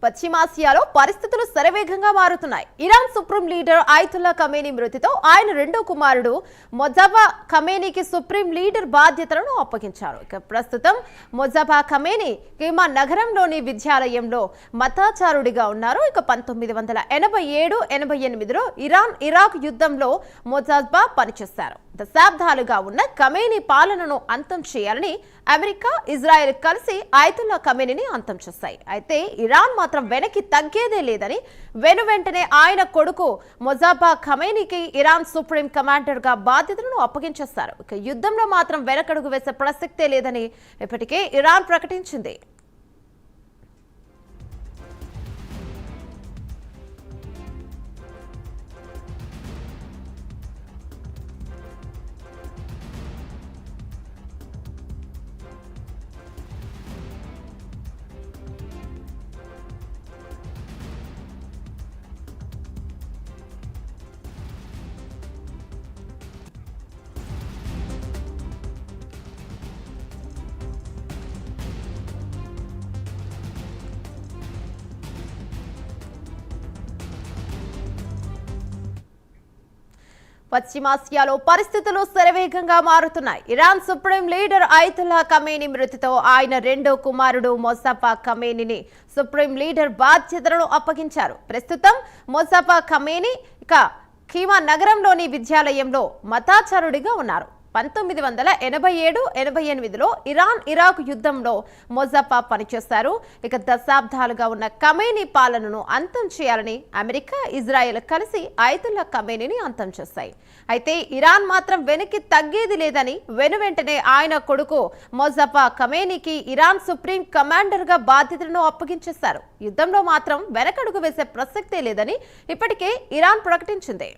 పశ్చిమాసియాలో పరిస్థితులు శరవేగంగా మారుతున్నాయి. Iran supreme leader Ayatollah Khamenei మృతితో ఆయన రెండో కుమారుడు మొజాబా ఖమేనీకి సుప్రీం లీడర్ బాధ్యతలను అప్పగించారు. ఇక ప్రస్తుతం మొజాబా ఖమేనీ కీమా నగరంలోని విద్యాలయంలో మతాచారుడిగా ఉన్నారు. ఇక 1987-88లో ఇరాన్ ఇరాక్ యుద్ధంలో మొజాబా పనిచేశారు. దశాబ్దాలుగా ఉన్న ఖమేనీ పాలనను అంతం చేయాలని అమెరికా, ఇజ్రాయెల్ కలిసి అయతుల్లా ఖమేనీని అంతం చేశాయి. అయితే ఇరాన్ మాత్రం వెనక్కి తగ్గేదే లేదని వెనువెంటనే ఆయన కొడుకు మొజాబా ఖమేనీకి ఇరాన్ సుప్రీం కమాండర్ గా బాధ్యతలను అప్పగించేశారు. ఇక యుద్ధంలో మాత్రం వెనకడుగు వేసే ప్రసక్తే లేదని ఇప్పటికే ఇరాన్ ప్రకటించింది. పశ్చిమాసియాలో పరిస్థితులు శరవేగంగా మారుతున్నాయి. Iran supreme leader Ayatollah Khamenei మృతితో ఆయన రెండో కుమారుడు మొజాబా ఖమేనీని సుప్రీం లీడర్ బాధ్యతలను అప్పగించారు. ప్రస్తుతం మొజాబా ఖమేనీ కీమా నగరంలోని విద్యాలయంలో మతాచారుడిగా ఉన్నారు. 1987-88లో ఇరాన్ ఇరాక్ యుద్ధంలో మొజాబా పనిచేశారు. ఇక దశాబ్దాలుగా ఉన్న ఖమేనీ పాలనను అంతం చేయాలని అమెరికా, ఇజ్రాయెల్ కలిసి అయతుల్లా ఖమేనీని అంతం చేశాయి. అయితే ఇరాన్ మాత్రం వెనక్కి తగ్గేది లేదని వెనువెంటనే ఆయన కొడుకు మొజాబా ఖమేనీకి ఇరాన్ సుప్రీం కమాండర్ గా బాధ్యతలను అప్పగించేశారు. యుద్ధంలో మాత్రం వెనకడుగు వేసే ప్రసక్తే లేదని ఇప్పటికే ఇరాన్ ప్రకటించింది.